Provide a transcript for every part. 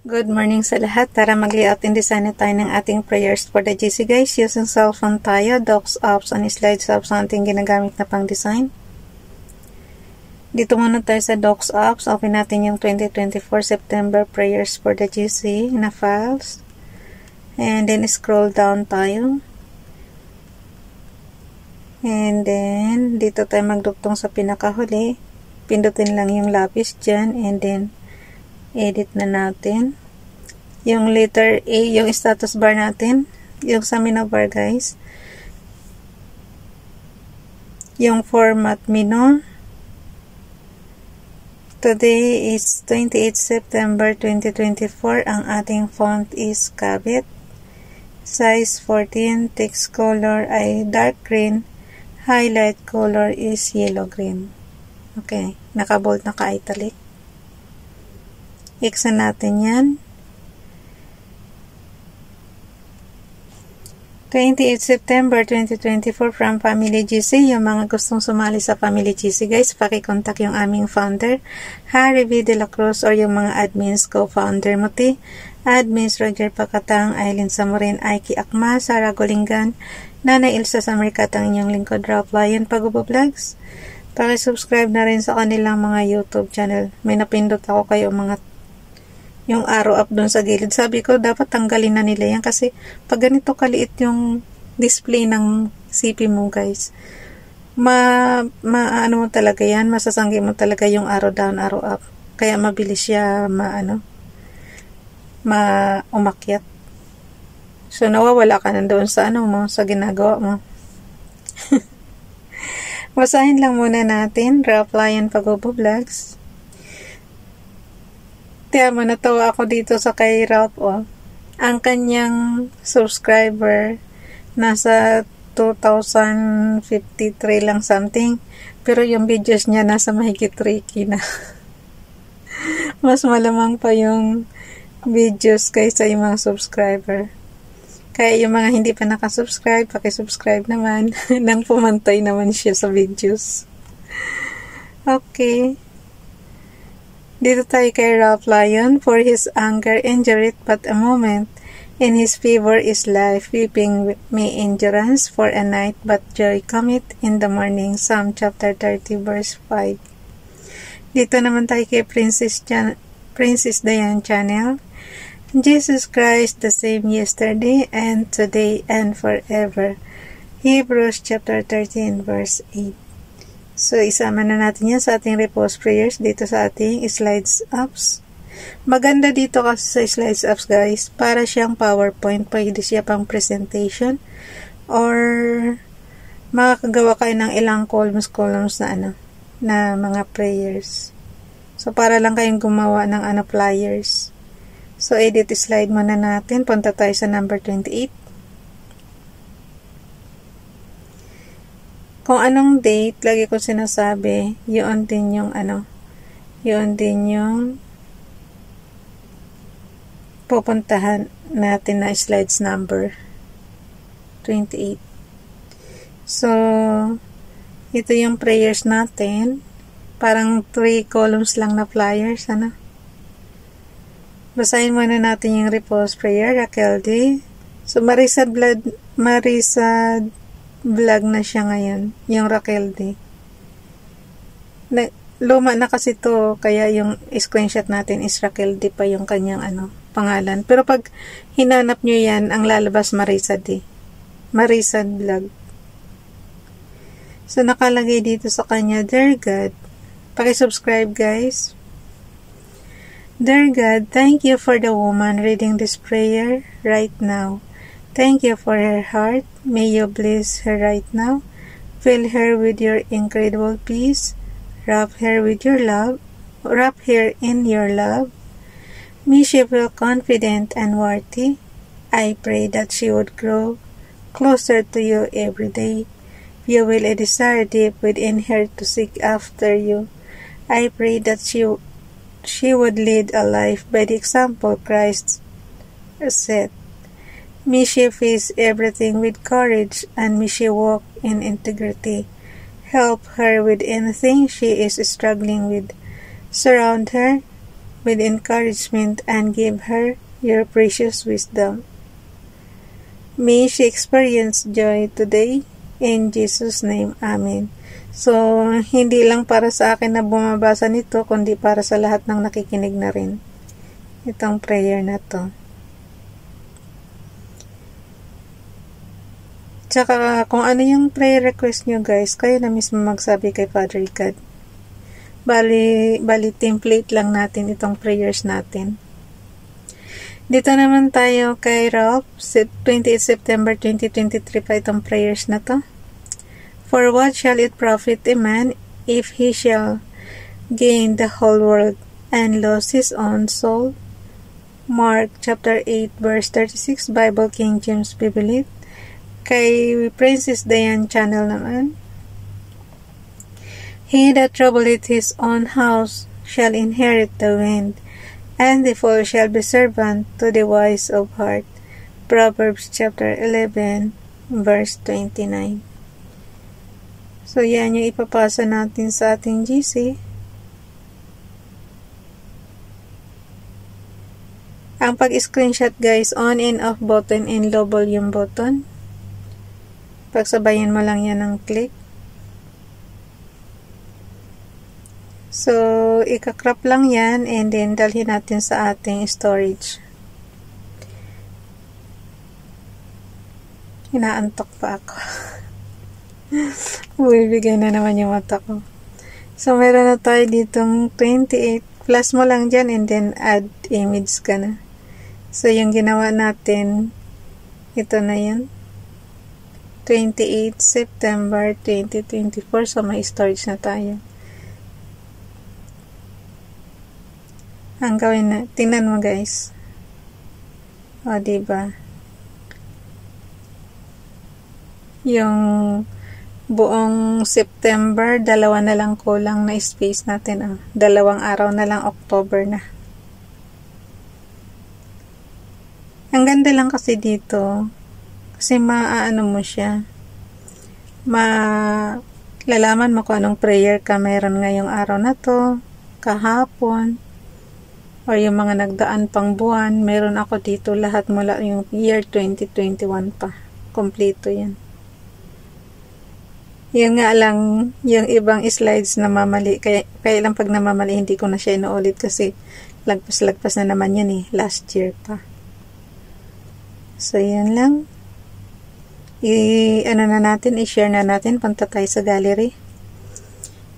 Good morning sa lahat. Tara mag-layout and design na tayo ng ating prayers for the GC guys. Using cellphone tayo, docs apps and slides apps ang ating ginagamit na pang design. Dito muna tayo sa docs apps. Open natin yung 2024 September prayers for the GC na files. And then scroll down tayo. And then dito tayo magduktong sa pinakahuli. Pindutin lang yung lapis dyan and then edit na natin yung letter A, yung status bar natin, yung sa menu bar guys, yung format menu. Today is 28 September 2024. Ang ating font is Cabit, size 14, text color ay dark green, highlight color is yellow green. Okay, naka-bold, naka-italic. X na natin yan. 28 September 2024 from Family GC. Yung mga gustong sumali sa Family GC guys, pakicontact yung aming founder, Harry V. De La Cruz, or yung mga admins, co-founder Muti, admins Roger Pacatang, Aileen Samurin, Aiki Akma, Sarah Golingan, Nanay Ilsa Samarikatang, inyong lingkod, Ralph Lion, Pagubo Vlogs. Pakisubscribe na rin sa kanilang mga YouTube channel. May napindot ako kayo mga yung arrow up doon sa gilid. Sabi ko, dapat tanggalin na nila yan kasi pag ganito kaliit yung display ng CP mo guys, ano mo talaga yan, masasanggi mo talaga yung arrow down, arrow up. Kaya mabilis siya umakyat. So, nawawala ka na doon sa sa ginagawa mo. Basahin lang muna natin, Ralph Lion Pagubo Vlogs. Kaya natawa ako dito sa kay Ralph, ang kanyang subscriber nasa 2,053 lang something, pero yung videos niya nasa mahigit 3K na. Mas malamang pa yung videos kaysa yung mga subscriber. Kaya yung mga hindi pa nakasubscribe, pakisubscribe naman nang pumantay naman siya sa videos. Okay. Dito tayo kay Ralph Lion. For his anger endureth but a moment, in his favor is life. Weeping may endurance for a night, but joy cometh in the morning. Psalm chapter 30 verse 5. Dito naman tayo kay Princess Diane Channel. Jesus Christ the same yesterday and today and forever. Hebrews chapter 13 verse 8. So, isama na natin yan sa ating repose prayers dito sa ating slides apps. Maganda dito kasi sa slides apps guys, para siyang PowerPoint, pwede siya pang presentation or makakagawa kayo ng ilang columns na mga prayers. So, para lang kayong gumawa ng flyers. So, edit slide muna natin. Punta tayo sa number 28. Kung anong date, lagi ko sinasabi, yun din yung pupuntahan natin na slides number 28. So, ito yung prayers natin. Parang 3 columns lang na flyers, Basahin muna natin yung repose prayer, Raquel D. So, Marisa vlog na siya ngayon, yung Raquel D. Luma na kasi to, kaya yung screenshot natin is Raquel D pa yung kanyang pangalan. Pero pag hinanap nyo yan, ang lalabas Marisa D. Marisa vlog. So, nakalagay dito sa kanya, Dear God, pakisubscribe guys. Dear God, thank you for the woman reading this prayer right now. Thank you for her heart. May you bless her right now. Fill her with your incredible peace. Wrap her in your love. May she feel confident and worthy. I pray that she would grow closer to you every day. You will a desire deep within her to seek after you. I pray that she would lead a life by the example Christ set. May she face everything with courage, and may she walk in integrity. Help her with anything she is struggling with. Surround her with encouragement and give her your precious wisdom. May she experience joy today. In Jesus' name, Amen. So, hindi lang para sa akin na bumabasa nito, kundi para sa lahat ng nakikinig na rin. Itong prayer na to. Tsaka, kung ano yung prayer request nyo guys, kayo na mismo magsabi kay Father God. Bali template lang natin itong prayers natin. Dito naman tayo kay Ralph, 28 September 2023 pa itong prayers na to. For what shall it profit a man if he shall gain the whole world and lose his own soul? Mark chapter 8 verse 36, Bible King James Bible. Kay Princess Diane Channel naman. He that troubleth his own house shall inherit the wind, and the fool shall be servant to the wise of heart. Proverbs chapter 11 verse 29. So, yan yung ipapasa natin sa ating GC. Ang pag-screenshot guys, on and off button and low volume button. Pagsabayan mo lang yan ng click. So, ikakrop lang yan and then dalhin natin sa ating storage. Inaantok pa ako. Bibigay na naman yung mata ko. So, meron na tayo ditong 28. Plus mo lang dyan and then add image ka na. So, yung ginawa natin, ito na yan. 28 September 2024. So, may storage na tayo. Ang gawin na, tingnan mo guys. O, diba? Yung buong September, dalawa na lang kulang na space natin. 2 araw na lang, October na. Ang ganda lang kasi dito, kasi maaano mo siya, lalaman mo kung anong prayer ka meron ngayong araw na to, kahapon, or yung mga nagdaan pang buwan. Meron ako dito lahat mula yung year 2021 pa. Kompleto yan. Yan nga lang, yung ibang slides na mamali. Kaya lang pag namamali, hindi ko na siya inuulit kasi lagpas na naman yan eh. Last year pa. So, yan lang. I-share na natin. Punta tayo sa gallery.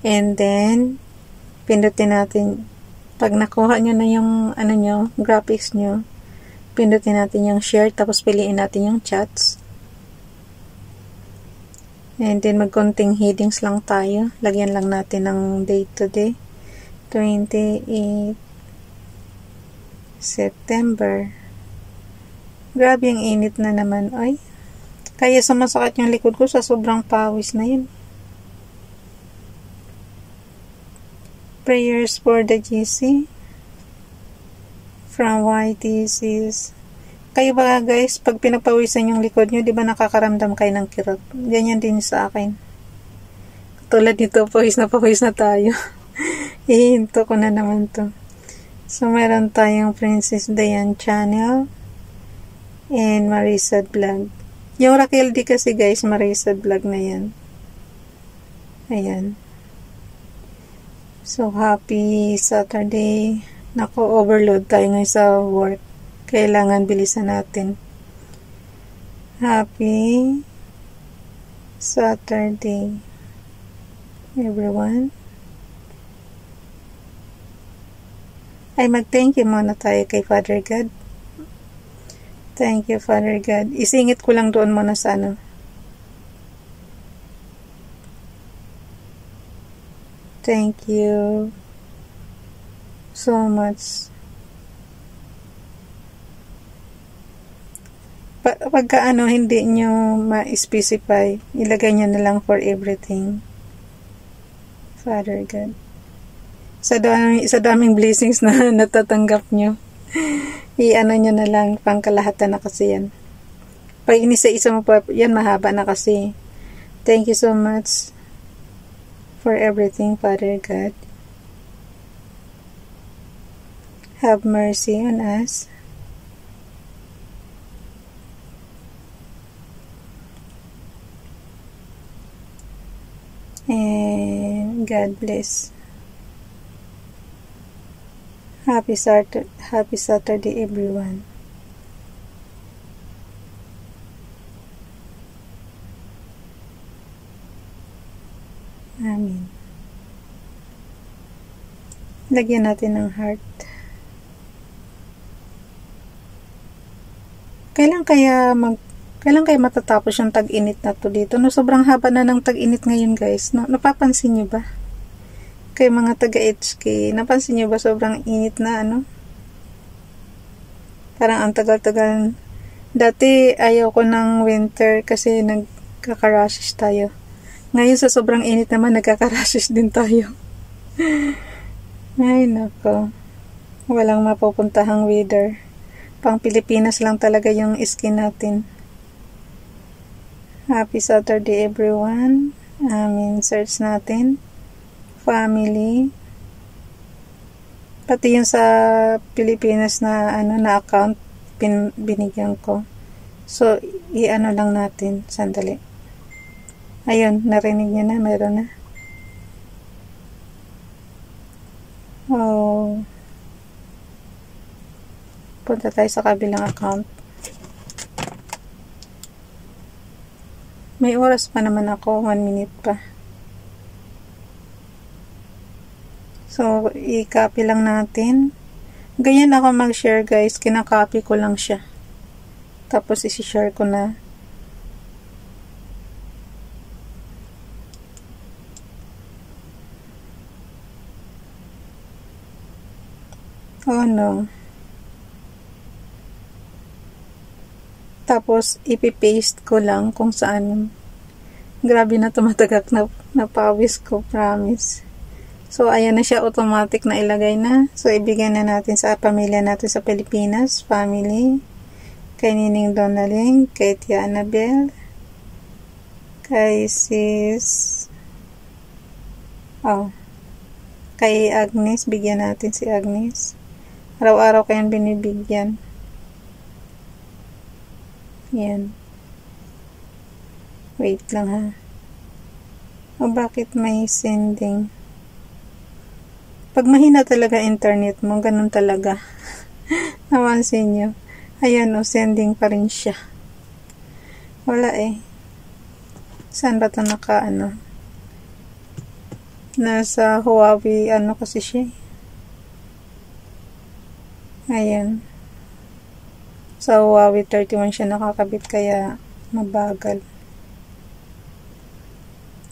And then, pindutin natin. Pag nakuha nyo na yung graphics nyo, pindutin natin yung share. Tapos, piliin natin yung chats. And then, magkonting headings lang tayo. Lagyan lang natin ng date today. 28 September. Grabe yung init na naman. Ay, kaya sumasakit yung likod ko sa sobrang pawis na yun. Prayers for the GC. From YTCs. Kayo ba guys, pag pinagpawisan yung likod nyo, di ba nakakaramdam kayo ng kirot? Ganyan din sa akin. Tulad nito, pawis na tayo. Ihinto ko na naman to. So, meron tayong Princess Diane Channel and Marisad Vlog. Yung Raquel D kasi guys, Marisad Vlog na yan. Ayan. So, happy Saturday. Nako, overload tayo ngayon sa work. Kailangan bilisan natin. Happy Saturday, everyone. Ay, mag-thank you muna tayo kay Father God. Thank you, Father God. Isingit ko lang doon muna sa Thank you so much. Pagka hindi nyo ma-specify, ilagay nyo na lang for everything. Father God. Sa daming blessings na natatanggap nyo, nyo na lang, pangkalahatan na kasi yan. Pag inisa-isa mo pa, yan mahaba na kasi. Thank you so much for everything, Father God. have mercy on us. And God bless. Happy Saturday, everyone. Amen. Lagyan natin ng heart. Kailan kaya matatapos yung tag-init na to dito? No, sobrang haba na ng tag-init ngayon, guys. No, napapansin nyo ba? Kay mga taga-HK, napansin nyo ba sobrang init na Parang ang tagal-tagal. Dati ayaw ko ng winter kasi nagkaka-rashes tayo. Ngayon sa sobrang init naman, nagkaka-rashes din tayo. Ay, nako. Walang mapupuntahang weather. Pang Pilipinas lang talaga yung skin natin. Happy Saturday, everyone. Search natin. Family. Pati yung sa Pilipinas na na account binigyan ko. So, i-ano lang natin. Sandali. Ayun, narinig niyo na. Meron na. Oh. Punta tayo sa kabilang account. May oras pa naman ako. 1 minute pa. So, i-copy lang natin. Ganyan ako mag-share, guys. Kinakopy ko lang siya. Tapos, isi-share ko na. Oh, no. Tapos, ipipaste ko lang kung saan. Grabe na tumatagak na pawis ko, promise. So, ayan na siya, automatic na ilagay na. So, ibigay na natin sa pamilya natin sa Pilipinas, family. Kay Nining Donaling, kay Tia Annabel, kay Sis, kay Agnes, bigyan natin si Agnes. Araw-araw kayang binibigyan. Yan. Wait lang ha. Bakit may sending? Pag mahina talaga internet mo, ganun talaga. Napansin nyo. Ayan sending pa rin siya. Wala eh. Saan ba ito nasa Huawei, kasi siya. Ayan. Sa Huawei 31 siya nakakabit, kaya mabagal.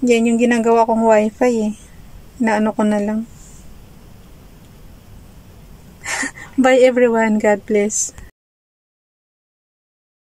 Yan yung ginagawa kong wifi eh. Naano ko na lang. Bye everyone. God bless.